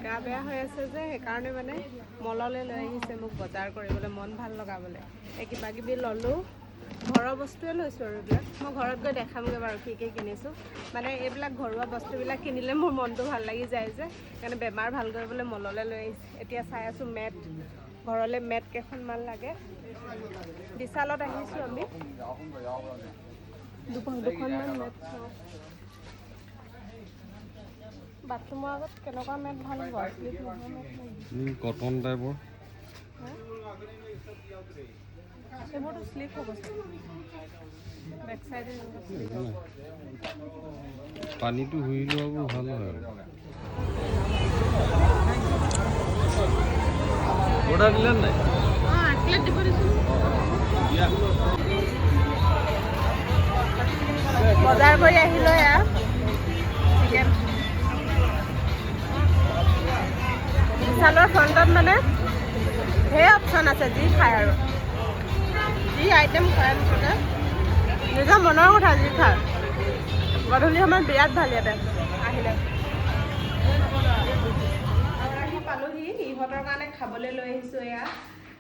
গা বেয়া হৈ আছে যে সেইকাৰণে মানে মললৈ লৈ আহিছে মোক বজাৰ কৰিবলৈ মন ভাল লগাবলৈ এই কিবা কিবি ল'লোঁ ঘৰৰ বস্তুৱে লৈছোঁ আৰু এইবিলাক মই ঘৰত গৈ দেখামগৈ বাৰু কি কি কিনিছোঁ মানে এইবিলাক ঘৰুৱা বস্তুবিলাক কিনিলে মোৰ মনটো ভাল লাগি যায় যে সেইকাৰণে বেমাৰ ভাল কৰিবলৈ মললৈ লৈ আহিছে এতিয়া চাই আছোঁ মেট ঘৰলৈ মেট কেইখনমান লাগে বিশালত আহিছোঁ আমি দুখনমান মেট চাওঁ বাথৰুমৰ আগত কেনেকুৱা মেট ভাল হ'ব কটন টাইপৰ এইবোৰতো শ্লিপ হ'ব বেক চাইডে পানীটো শুই লোৱাবোৰ ভাল হয় আৰু অৰ্ডাৰ দিলে নাই বজাৰ কৰি আহিলোঁ এয়া চিকেন বিশালৰ ফ্ৰণ্টত মানে ঢেৰ অপশ্যন আছে যি খায় আৰু যি আইটেম খায় মুঠতে নিজৰ মনৰ কথা যি খায় গধূলি সময়ত বিৰাট ভাল ইয়াতে আহিলে আহি পালোহি ইহঁতৰ কাৰণে খাবলৈ লৈ আহিছোঁ এয়া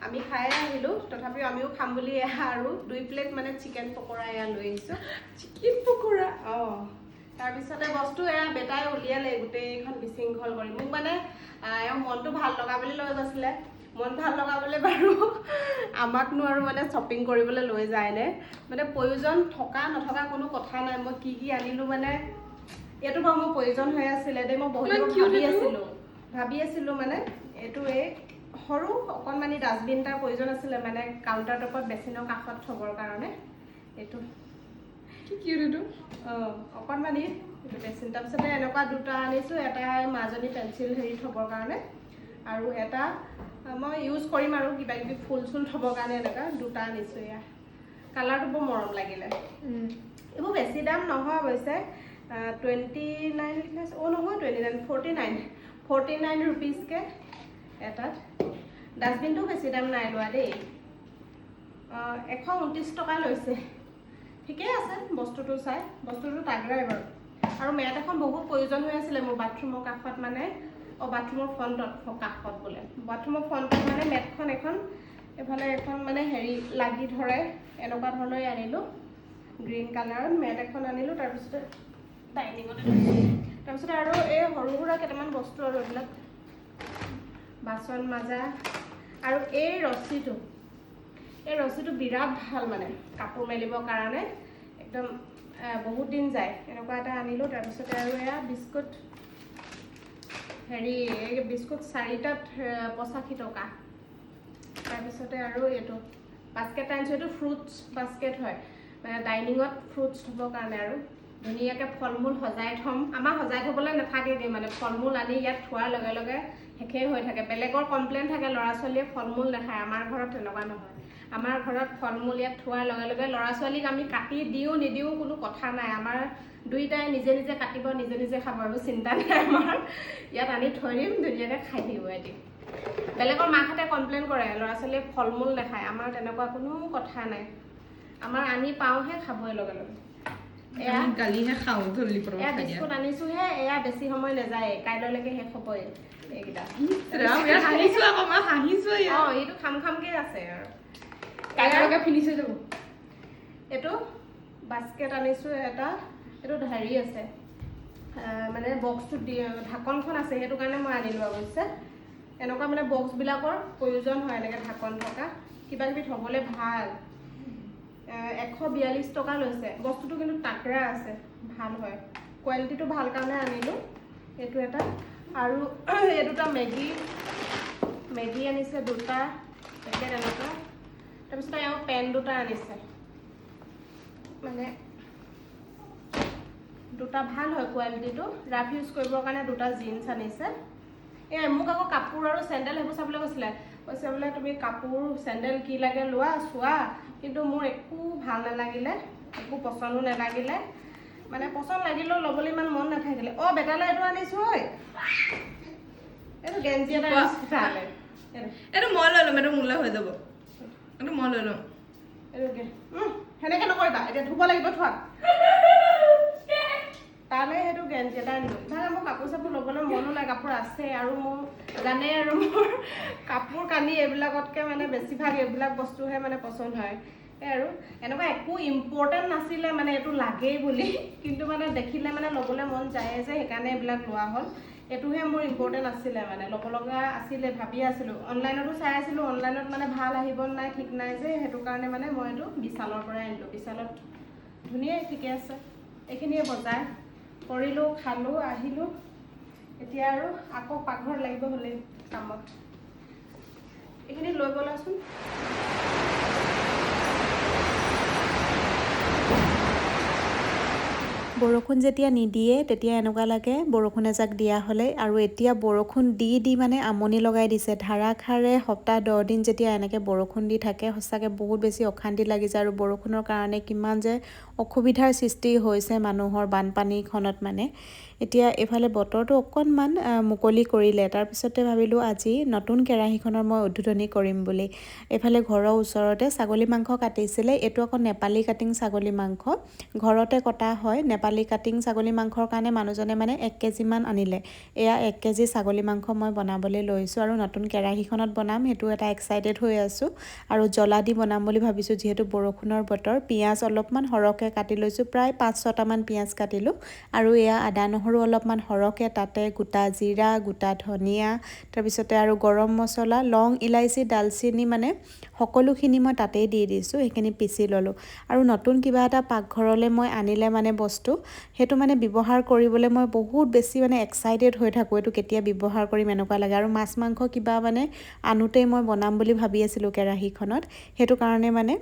আমি খাই আহিলোঁ তথাপিও আমিও খাম বুলি এয়া আৰু 2 প্লেট মানে চিকেন পকৰা এয়া লৈ আহিছোঁ চিকেন পকৰা অঁ তাৰপিছতে বস্তু এয়া বেটাই উলিয়ালে গোটেইখন বিশৃংখল কৰি মোক মানে এওঁ মনটো ভাল লগাবলৈ লৈ গৈছিলে মন ভাল লগাবলৈ বাৰু আমাকনো আৰু মানে শ্বপিং কৰিবলৈ লৈ যায়নে মানে প্ৰয়োজন থকা নথকা কোনো কথা নাই মই কি কি আনিলোঁ মানে এইটো বাৰু মোৰ প্ৰয়োজন হৈ আছিলে দেই মই বহুত ভাবি আছিলোঁ মানে এইটো এই সৰু অকণমানি ডাষ্টবিন এটাৰ প্ৰয়োজন আছিলে মানে কাউণ্টাৰ টপত বেচিনৰ কাষত থ'বৰ কাৰণে এইটো কি এইটো অঁ অকণমানি এইটো বেচিন তাৰপিছতে এনেকুৱা দুটা আনিছোঁ এটা মাজনী পেঞ্চিল হেৰি থ'বৰ কাৰণে আৰু এটা মই ইউজ কৰিম আৰু কিবা কিবি ফুল চুল থ'বৰ কাৰণে এনেকুৱা দুটা আনিছোঁ এয়া কালাৰটো বৰ মৰম লাগিলে এইবোৰ বেছি দাম নহয় অৱশ্যে 29 লিখাইছে অঁ নহয় 29 49 ৰুপিজকৈ এটাত ডাষ্টবিনটো বেছি দাম নাই লোৱা দেই 129 টকা লৈছে ঠিকেই আছে বস্তুটো চাই বস্তুটো তাগৰাই বাৰু আৰু মেট এখন বহুত প্ৰয়োজন হৈ আছিলে মোৰ বাথৰুমৰ কাষত মানে বাথৰুমৰ ফ্ৰণ্টত কাষত বোলে বাথৰুমৰ ফ্ৰণ্টত মানে মেটখন এখন এফালে এখন মানে হেৰি লাগি ধৰে এনেকুৱা ধৰণৰে আনিলোঁ গ্ৰীণ কালাৰত মেট এখন আনিলোঁ তাৰপিছতে ডাইনিঙত তাৰপিছতে আৰু এই সৰু সুৰা কেইটামান বস্তু আৰু এইবিলাক বাচন মাজা আৰু এই ৰছীটো বিৰাট ভাল মানে কাপোৰ মেলিবৰ কাৰণে একদম বহুত দিন যায় এনেকুৱা এটা আনিলোঁ তাৰপিছতে আৰু এয়া বিস্কুট হেৰি এই বিস্কুট 4টাত 85 টকা তাৰপিছতে আৰু এইটো বাস্কেট আনিছোঁ এইটো ফ্ৰুটছ বাস্কেট হয় মানে ডাইনিঙত ফ্ৰুটছ থ'বৰ কাৰণে আৰু ধুনীয়াকৈ ফল মূল সজাই থ'ম আমাৰ সজাই থ'বলৈ নাথাকেগৈ মানে ফল মূল আনি ইয়াত থোৱাৰ লগে লগে শেষেই হৈ থাকে বেলেগৰ কমপ্লেইন থাকে ল'ৰা ছোৱালীয়ে ফল মূল নাখায় আমাৰ ঘৰত তেনেকুৱা নহয় আমাৰ ঘৰত ফল মূল ইয়াত থোৱাৰ লগে লগে ল'ৰা ছোৱালীক আমি কাটি দিওঁ নিদিওঁ কোনো কথা নাই আমাৰ দুইটাই নিজে নিজে কাটিব নিজে নিজে খাব আৰু চিন্তা নাই আমাৰ ইয়াত আনি থৈ দিম ধুনীয়াকৈ খাই থাকিব এদিন বেলেগৰ মাকহঁতে কমপ্লেইন কৰে ল'ৰা ছোৱালীয়ে ফল মূল নাখায় আমাৰ তেনেকুৱা কোনো কথা নাই আমাৰ আনি পাওঁহে খাবই লগে লগে এয়া গালিহে খাওঁ ধলি পৰা এয়া বিস্কুট আনিছোঁহে এয়া বেছি সময় নাযায় কাইলৈলৈকে শেষ হ'বই এইকেইটা অঁ এইটো খাম খামকৈ আছে আৰু কাইলৈকে ফিনিছ হৈ যাব এইটো বাস্কেট আনিছোঁ এটা এইটো হেৰি আছে মানে বক্সটো ঢাকনখন আছে সেইটো কাৰণে মই আনিলোঁ অৱশ্যে এনেকুৱা মানে বক্সবিলাকৰ প্ৰয়োজন হয় এনেকৈ ঢাকন থকা কিবা কিবি থ'বলৈ ভাল 142 টকা লৈছে বস্তুটো কিন্তু তাকৰা আছে ভাল হয় কোৱালিটিটো ভাল কাৰণে আনিলোঁ এইটো এটা আৰু এই দুটা মেগী আনিছে দুটা পেকেট এনেকুৱা তাৰপিছতে এওঁ পেন দুটা আনিছে মানে দুটা ভাল হয় কোৱালিটিটো ৰাফ ইউজ কৰিবৰ কাৰণে দুটা জিন্স আনিছে মোক আকৌ কাপোৰ আৰু চেণ্ডেল সেইবোৰ চাবলৈ কৈছে বোলে তুমি কাপোৰ চেণ্ডেল কি লাগে লোৱা চোৱা কিন্তু মোৰ একো ভাল নালাগিলে একো পচন্দো নালাগিলে মানে পচন্দ লাগিলেও ল'বলৈ ইমান মন নাথাকিলে বেটালৈ এইটো আনিছোঁ ঐ এইটো গেঞ্জি এটা আনিছোঁ তালৈ এইটো মই লৈ ল'ম এইটো মোলৈ হৈ যাব এইটো মই লৈ ল'ম এইটো সেনেকৈ নকৰিবা এতিয়া ধুব লাগিব থোৱা কাইলৈ সেইটো গেৰেণ্টি এটা আনিলোঁ ইফালে মোৰ কাপোৰ চাপোৰ ল'বলৈ মনো নাই কাপোৰ আছে আৰু মোৰ জানে আৰু মোৰ কাপোৰ কানি এইবিলাকতকৈ মানে বেছিভাগ এইবিলাক বস্তুহে মানে পচন্দ হয় আৰু এনেকুৱা একো ইম্পৰ্টেণ্ট নাছিলে মানে এইটো লাগেই বুলি কিন্তু মানে দেখিলে মানে ল'বলৈ মন যায় যে সেইকাৰণে এইবিলাক লোৱা হ'ল এইটোহে মোৰ ইম্পৰ্টেণ্ট আছিলে মানে ল'ব লগা আছিলে ভাবি আছিলোঁ অনলাইনতো চাই আছিলোঁ অনলাইনত মানে ভাল আহিব নাই ঠিক নাই যে সেইটো কাৰণে মানে মই এইটো বিশালৰ পৰাই আনিলোঁ বিশালত ধুনীয়াই ঠিকে আছে এইখিনিয়ে বজাৰ কৰিলোঁ খালোঁ আহিলোঁ এতিয়া আৰু আকৌ পাকঘৰত লাগিব হ'লেই কামত এইখিনি লৈ গ'লাচোন বৰষুণ যেতিয়া নিদিয়ে তেতিয়া এনেকুৱা লাগে বৰষুণ এজাক দিয়া হ'লে আৰু এতিয়া বৰষুণ দি মানে আমনি লগাই দিছে ধাৰাসাৰে সপ্তাহ 10 দিন যেতিয়া এনেকৈ বৰষুণ দি থাকে সঁচাকৈ বহুত বেছি অশান্তি লাগিছে আৰু বৰষুণৰ কাৰণে কিমান যে অসুবিধাৰ সৃষ্টি হৈছে মানুহৰ বানপানীখনত মানে এতিয়া এফালে বতৰটো অকণমান মুকলি কৰিলে তাৰপিছতে ভাবিলোঁ আজি নতুন কেৰাহীখনৰ মই উদ্বোধনী কৰিম বুলি এফালে ঘৰৰ ওচৰতে ছাগলী মাংস কাটিছিলে এইটো আকৌ নেপালী কাটিং ছাগলী মাংস ঘৰতে কটা হয় নেপালী কাটিং ছাগলী মাংসৰ কাৰণে মানুহজনে মানে 1 কেজিমান আনিলে এয়া 1 কেজি ছাগলী মাংস মই বনাবলৈ লৈছোঁ আৰু নতুন কেৰাহীখনত বনাম সেইটো এটা এক্সাইটেড হৈ আছোঁ আৰু জ্বলা দি বনাম বুলি ভাবিছোঁ যিহেতু বৰষুণৰ বতৰ পিঁয়াজ অলপমান সৰহকৈ কাটি লৈছোঁ প্ৰায় 5-6টামান পিঁয়াজ কাটিলোঁ আৰু এয়া আদা নহৰু অলপমান সৰহকৈ তাতে গোটা জিৰা গোটা ধনিয়া তাৰপিছতে আৰু গৰম মছলা লং ইলাইচি ডালচিনি মানে সকলোখিনি মই তাতেই দি দিছোঁ সেইখিনি পিচি ল'লোঁ আৰু নতুন কিবা এটা পাকঘৰলৈ মই আনিলে মানে বস্তু সেইটো মানে ব্যৱহাৰ কৰিবলৈ মই বহুত বেছি মানে এক্সাইটেড হৈ থাকোঁ এইটো কেতিয়া ব্যৱহাৰ কৰিম এনেকুৱা লাগে আৰু মাছ মাংস কিবা মানে আনোতেই মই বনাম বুলি ভাবি আছিলোঁ কেৰাহীখনত সেইটো কাৰণে মানে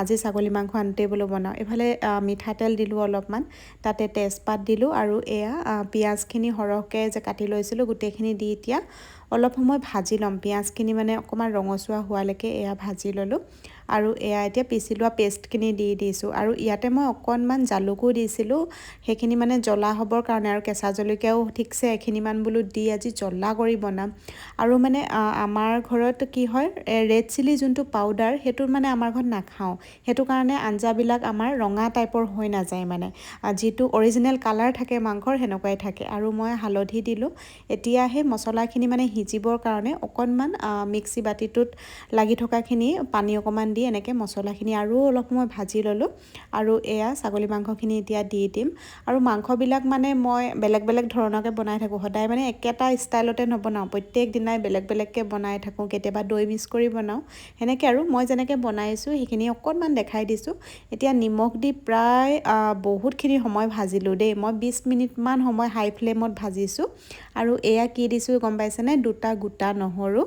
আজি ছাগলী মাংস আনোতেই বোলো বনাওঁ এইফালে মিঠাতেল দিলোঁ অলপমান তাতে তেজপাত দিলোঁ আৰু এয়া পিঁয়াজখিনি সৰহকৈ যে কাটি লৈছিলোঁ গোটেইখিনি দি এতিয়া অলপ সময় ভাজি ল'ম পিঁয়াজখিনি মানে অকণমান ৰঙচুৱা হোৱালৈকে এয়া ভাজি ল'লোঁ আৰু এয়া এতিয়া পিচি লোৱা পেষ্টখিনি দি দিছোঁ আৰু ইয়াতে মই অকণমান জালুকো দিছিলোঁ সেইখিনি মানে জ্বলা হ'বৰ কাৰণে আৰু কেঁচা জলকীয়াও ঠিকছে এখিনিমান বোলো দি আজি জ্বলা কৰি বনাম আৰু মানে আমাৰ ঘৰত কি হয় ৰেড চিলি যোনটো পাউডাৰ সেইটো মানে আমাৰ ঘৰত নাখাওঁ সেইটো কাৰণে আঞ্জাবিলাক আমাৰ ৰঙা টাইপৰ হৈ নাযায় মানে যিটো অৰিজিনেল কালাৰ থাকে মাংসৰ সেনেকুৱাই থাকে আৰু মই হালধি দিলোঁ এতিয়া সেই মছলাখিনি মানে সিজিবৰ কাৰণে অকণমান মিক্সি বাতিটোত লাগি থকাখিনি পানী অকণমান দি এনেকৈ মছলাখিনি আৰু অলপ সময় ভাজি ল'লোঁ আৰু এয়া ছাগলী মাংসখিনি এতিয়া দি দিম আৰু মাংসবিলাক মানে মই বেলেগ বেলেগ ধৰণকৈ বনাই থাকোঁ সদায় মানে একেটা ষ্টাইলতে নবনাওঁ প্ৰত্যেক দিনাই বেলেগ বেলেগকৈ বনাই থাকোঁ কেতিয়াবা দৈ মিক্স কৰি বনাওঁ সেনেকৈ আৰু মই যেনেকৈ বনাইছোঁ সেইখিনি অকণমান দেখাই দিছোঁ এতিয়া নিমখ দি প্ৰায় বহুতখিনি সময় ভাজিলোঁ দেই মই 20 মিনিটমান সময় হাই ফ্লেমত ভাজিছোঁ আৰু এয়া কি দিছোঁ গম পাইছেনে 2টা গোটা নহৰু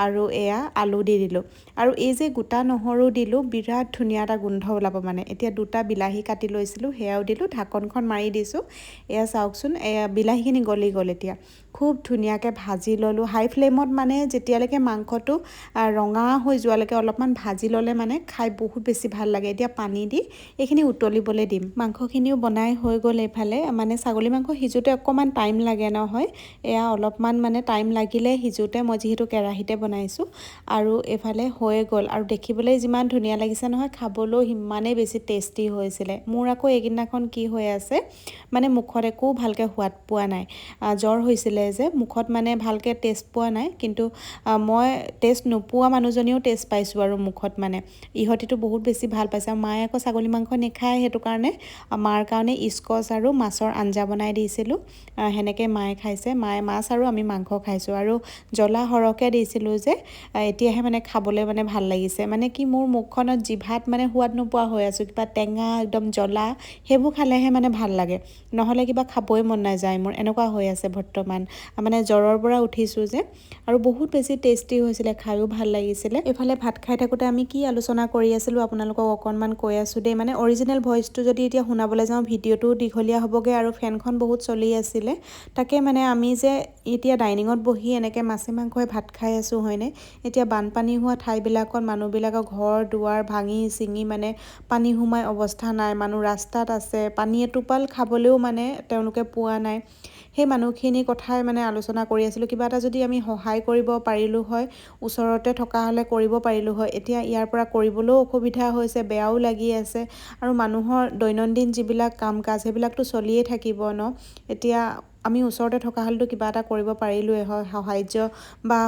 আৰু এয়া আলু দি দিলোঁ আৰু এই যে গোটা নহৰু দিলোঁ বিৰাট ধুনীয়া এটা গোন্ধ ওলাব মানে এতিয়া 2টা বিলাহী কাটি লৈছিলোঁ সেয়াও দিলোঁ ঢাকনখন মাৰি দিছোঁ এয়া চাওকচোন এয়া বিলাহীখিনি গলি গ'ল এতিয়া খুব ধুনীয়াকৈ ভাজি ল'লোঁ হাই ফ্লেমত মানে যেতিয়ালৈকে মাংসটো ৰঙা হৈ যোৱালৈকে অলপমান ভাজি ল'লে মানে খাই বহুত বেছি ভাল লাগে এতিয়া পানী দি এইখিনি উতলিবলৈ দিম মাংসখিনিও বনাই হৈ গ'ল এইফালে মানে ছাগলী মাংস সিজোতে অকণমান টাইম লাগে নহয় এয়া অলপমান মানে টাইম লাগিলে সিজোতে মই যিহেতু কেৰাহীতে বনাইছোঁ আৰু এইফালে হৈ গ'ল আৰু দেখিবলৈ যিমান ধুনীয়া লাগিছে নহয় খাবলৈও সিমানেই বেছি টেষ্টি হৈছিলে মোৰ আকৌ এইদিনাখন কি হৈ আছে মানে মুখত একো ভালকৈ সোৱাদ পোৱা নাই জ্বৰ হৈছিলে যে মুখত মানে ভালকৈ টেষ্ট পোৱা নাই কিন্তু মই টেষ্ট নোপোৱা মানুহজনীও টেষ্ট পাইছোঁ আৰু মুখত মানে ইহঁতিতো বহুত বেছি ভাল পাইছে আৰু মায়ে আকৌ ছাগলী মাংস নেখায় সেইটো কাৰণে মাৰ কাৰণে স্কচ আৰু মাছৰ আঞ্জা বনাই দিছিলোঁ সেনেকৈ মায়ে খাইছে মায়ে মাছ আৰু আমি মাংস খাইছোঁ আৰু জ্বলা সৰহকৈ দিছিলোঁ যে এতিয়াহে মানে খাবলৈ মানে ভাল লাগিছে মানে কি মোৰ মুখখনত জিভাত মানে সোৱাদ নোপোৱা হৈ আছোঁ কিবা টেঙা একদম জ্বলা সেইবোৰ খালেহে মানে ভাল লাগে নহ'লে কিবা খাবই মন নাযায় মোৰ এনেকুৱা হৈ আছে বৰ্তমান মানে জ্বৰৰ পৰা উঠিছোঁ যে আৰু বহুত বেছি টেষ্টি হৈছিলে খায়ো ভাল লাগিছিলে এইফালে ভাত খাই থাকোঁতে আমি কি আলোচনা কৰি আছিলোঁ আপোনালোকক অকণমান কৈ আছোঁ দেই মানে অৰিজিনেল ভইচটো যদি এতিয়া শুনাবলৈ যাওঁ ভিডিঅ'টো দীঘলীয়া হ'বগৈ আৰু ফেনখন বহুত চলি আছিলে তাকে মানে আমি যে এতিয়া ডাইনিঙত বহি এনেকৈ মাছে মাংসই ভাত খাই আছোঁ হয়নে এতিয়া বানপানী হোৱা ঠাইবিলাকত মানুহবিলাকৰ ঘৰ দুৱাৰ ভাঙি চিঙি মানে পানী সোমাই অৱস্থা নাই মানুহ ৰাস্তাত আছে পানী এটোপাল খাবলৈও মানে তেওঁলোকে পোৱা নাই সেই মানুহখিনিৰ কথাই মানে আলোচনা কৰি আছিলোঁ। কিবা এটা যদি আমি সহায় কৰিব পাৰিলোঁ হয়, ওচৰতে থকা হ'লে কৰিব পাৰিলোঁ হয়। এতিয়া ইয়াৰ পৰা কৰিবলৈও অসুবিধা হৈছে, বেয়াও লাগি আছে আৰু মানুহৰ দৈনন্দিন যিবিলাক কাম কাজ সেইবিলাকতো চলিয়ে থাকিব ন। এতিয়া আমি ওচৰতে থকা হ'লেতো কিবা এটা কৰিব পাৰিলোৱে হয়,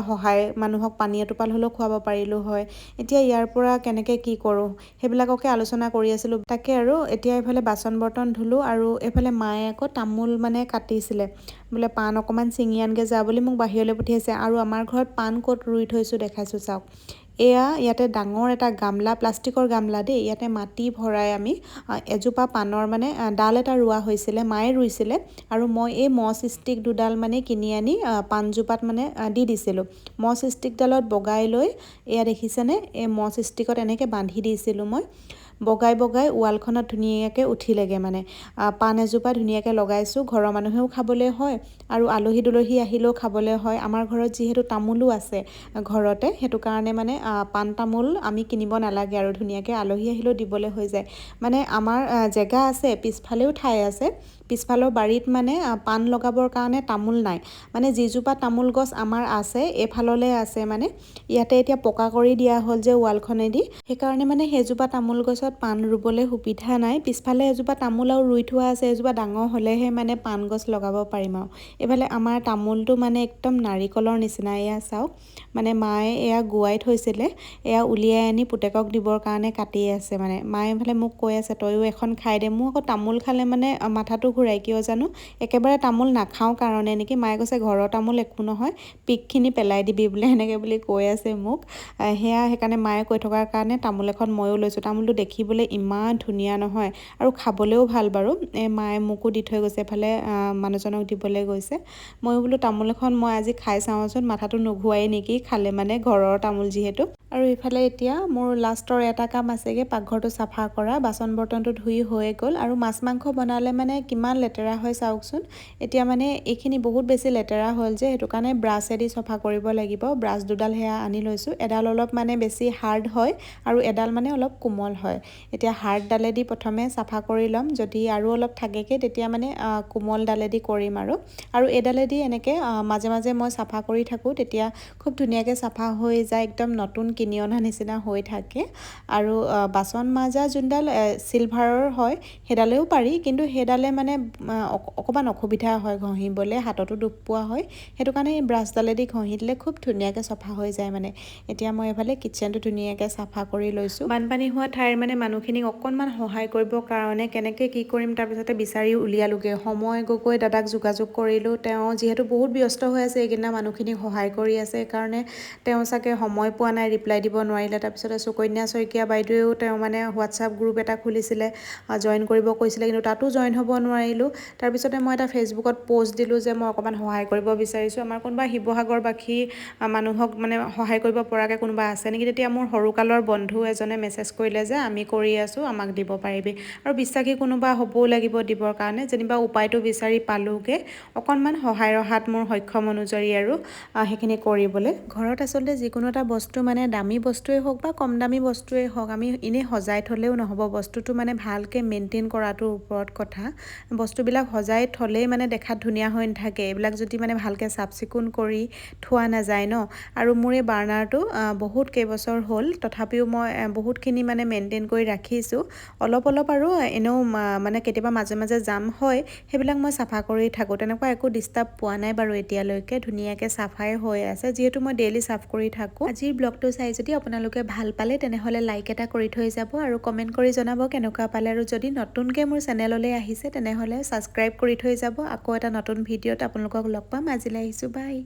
সহায় মানুহক পানী এটোপাল হ'লেও খুৱাব পাৰিলোঁ হয়। এতিয়া ইয়াৰ পৰা কেনেকৈ কি কৰোঁ সেইবিলাককে আলোচনা কৰি আছিলোঁ। তাকে আৰু এতিয়া এইফালে বাচন বৰ্তন ধুলোঁ আৰু এইফালে মায়ে আকৌ তামোল মানে কাটিছিলে, বোলে পাণ অকণমান ছিঙি আনকৈ যা বুলি মোক বাহিৰলৈ পঠিয়াইছে। আৰু আমাৰ ঘৰত পাণ ক'ত ৰুই থৈছোঁ দেখাইছোঁ চাওক। ইয়াতে ডাঙৰ এটা গামলা, প্লাষ্টিকৰ গামলা দেই, ইয়াতে মাটি ভৰাই আমি এজোপা পাণৰ মানে ডাল এটা ৰোৱা হৈছিলে, মায়ে ৰুইছিলে আৰু মই এই মছ ষ্টিক দুডাল মানে কিনি আনি পাণজোপাত মানে দি দিছিলোঁ। মছ ষ্টিকডালত বগাই লৈ এয়া দেখিছেনে, এই মছ ষ্টিকত এনেকৈ বান্ধি দিছিলোঁ মই। বগাই ৱালখনত ধুনীয়াকৈ উঠিলেগৈ মানে। পাণ এজোপা ধুনীয়াকৈ লগাইছোঁ, ঘৰৰ মানুহেও খাবলৈ হয় আৰু আলহী দুলহী আহিলেও খাবলৈ হয়। আমাৰ ঘৰত যিহেতু তামোলো আছে ঘৰতে, সেইটো কাৰণে মানে পাণ তামোল আমি কিনিব নালাগে আৰু ধুনীয়াকৈ আলহী আহিলেও দিবলৈ হৈ যায়। মানে আমাৰ জেগা আছে, পিছফালেও ঠাই আছে, পিছফালৰ বাৰীত মানে পাণ লগাবৰ কাৰণে তামোল নাই। মানে যিজোপা তামোল গছ আমাৰ আছে এইফাললৈ আছে, মানে ইয়াতে এতিয়া পকা কৰি দিয়া হ'ল যে ৱালখনেদি, সেইকাৰণে মানে সেইজোপা তামোল গছত পাণ ৰুবলৈ সুবিধা নাই। পিছফালে এজোপা তামোল আৰু ৰুই থোৱা আছে, এজোপা ডাঙৰ হ'লেহে মানে পাণ গছ লগাব পাৰিম আৰু। এইফালে আমাৰ তামোলটো মানে একদম নাৰিকলৰ নিচিনা, এয়া চাওক। মানে মায়ে এয়া গুৱাই থৈছিলে, এয়া উলিয়াই আনি পুতেকক দিবৰ কাৰণে কাটি আছে। মানে মায়ে এইফালে মোক কৈ আছে তয়ো এখন খাই দে। মোৰ আকৌ তামোল খালে মানে মাথাটো ঘূৰাই, কিয় জানো, একেবাৰে তামোল নাখাওঁ কাৰণে নেকি। মায়ে কৈছে ঘৰৰ তামোল একো নহয়, পিকখিনি পেলাই দিবি বোলে, এনেকৈ বুলি কৈ আছে মোক। সেইকাৰণে মায়ে কৈ থকাৰ কাৰণে তামোল এখন ময়ো লৈছোঁ। তামোলটো দেখিবলৈ ইমান ধুনীয়া নহয় আৰু খাবলৈও ভাল বাৰু। মায়ে মোকো দি থৈ গৈছে, এফালে মানুহজনক দিবলৈ গৈছে। ময়ো বোলো তামোল এখন মই আজি খাই চাওঁচোন, মাথাটো নুঘূৰাই নেকি খালে, মানে ঘৰৰ তামোল যিহেতু। আৰু ইফালে এতিয়া মোৰ লাষ্টৰ এটা কাম আছেগৈ, পাকঘৰটো চাফা কৰা। বাচন বৰ্তনটো ধুই হৈ গ'ল আৰু মাছ মাংস বনালে মানে কিমান লেতেৰা হয় চাওকচোন। এতিয়া মানে এইখিনি বহুত বেছি লেতেৰা হ'ল যে, সেইটো কাৰণে ব্ৰাছেদি চফা কৰিব লাগিব। ব্ৰাছ দুডাল সেয়া আনি লৈছোঁ, এডাল অলপ মানে বেছি হাৰ্ড হয় আৰু এডাল মানে অলপ কোমল হয়। এতিয়া হাৰ্ডডালেদি প্ৰথমে চাফা কৰি ল'ম, যদি আৰু অলপ থাকেগৈ তেতিয়া মানে কোমল ডালেদি কৰিম আৰু এইডালেদি এনেকৈ মাজে মাজে মই চাফা কৰি থাকোঁ, তেতিয়া খুব ধুনীয়াকৈ চাফা হৈ যায়, একদম নতুন কিনি অনা নিচিনা হৈ থাকে। আৰু বাচন মাজা যোনডাল চিলভাৰৰ হয় সেইডালেও পাৰি, কিন্তু সেইডালে মানে অকণমান অসুবিধা হয় ঘঁহিবলৈ, হাততো দুখ পোৱা হয়। সেইটো কাৰণে এই ব্ৰাছডালেদি ঘঁহি দিলে খুব ধুনীয়াকৈ চাফা হৈ যায় মানে। এতিয়া মই এইফালে কিটচেনটো ধুনীয়াকৈ চাফা কৰি লৈছোঁ। বানপানী হোৱা ঠাইৰ মানে মানুহখিনিক অকণমান সহায় কৰিবৰ কাৰণে কেনেকৈ কি কৰিম তাৰপিছতে বিচাৰি উলিয়ালোগৈ। সময় গগৈ দাদাক যোগাযোগ কৰিলোঁ, তেওঁ যিহেতু বহুত ব্যস্ত হৈ আছে এইকেইদিনা, মানুহখিনিক সহায় কৰি আছে, সেইকাৰণে তেওঁ চাগে সময় পোৱা নাই, ৰিপ্লাই দিব নোৱাৰিলে। তাৰপিছতে সুকন্যা শইকীয়া বাইদেৱেও তেওঁ মানে হোৱাটছআপ গ্ৰুপ এটা খুলিছিলে, জইন কৰিব কৈছিলে, কিন্তু তাতো জইন হ'ব নোৱাৰিলোঁ। তাৰপিছতে মই এটা ফেচবুকত প'ষ্ট দিলোঁ যে মই অকণমান সহায় কৰিব বিচাৰিছোঁ, আমাৰ কোনোবা শিৱসাগৰবাসী মানুহক মানে সহায় কৰিব পৰাকৈ কোনোবা আছে নেকি। তেতিয়া মোৰ সৰুকালৰ বন্ধু এজনে মেছেজ কৰিলে যে আমি কৰি আছোঁ, আমাক দিব পাৰিবি। আৰু বিশ্বাসী কোনোবা হ'বও লাগিব দিবৰ কাৰণে, যেনিবা উপায়টো বিচাৰি পালোঁগৈ। অকণমান সহায়ৰ হাত মোৰ সক্ষম অনুযায়ী আৰু সেইখিনি কৰিবলৈ। ঘৰত আচলতে যিকোনো এটা বস্তু মানে দামী বস্তুৱেই হওক বা কম দামী বস্তুৱেই হওক, আমি এনেই সজাই থ'লেও নহ'ব, বস্তুটো মানে ভালকৈ মেইনটেইন কৰাটোৰ ওপৰত কথা। বস্তুবিলাক সজাই থ'লেই মানে দেখাত ধুনীয়া হৈ নাথাকে, এইবিলাক যদি মানে ভালকৈ চাফ চিকুণ কৰি থোৱা নাযায় ন। আৰু মোৰ এই বাৰ্ণাৰটো বহুত কেইবছৰ হ'ল, তথাপিও মই বহুতখিনি মানে মেইনটেইন কৰি ৰাখিছোঁ। অলপ আৰু এনেও মানে কেতিয়াবা মাজে মাজে জাম হয়, সেইবিলাক মই চাফা কৰি থাকোঁ। তেনেকুৱা একো ডিষ্টাৰ্ব পোৱা নাই বাৰু এতিয়ালৈকে, ধুনীয়াকৈ চাফাই হৈ আছে, যিহেতু মই ডেইলি চাফ কৰি থাকোঁ। আজিৰ ব্লগটো চাই যদি আপোনালোকে ভাল পালে তেনেহ'লে লাইক এটা কৰি থৈ যাব আৰু কমেণ্ট কৰি জনাব কেনেকুৱা পালে। আৰু যদি নতুনকৈ মোৰ চেনেললৈ আহিছে তেনেহ'লে ছাবস্ক্ৰাইব কৰি থৈ যাব। আকৌ এটা নতুন ভিডিঅ'ত আপোনালোকক লগ পাম। আজিলৈ আহিছোঁ, বাই।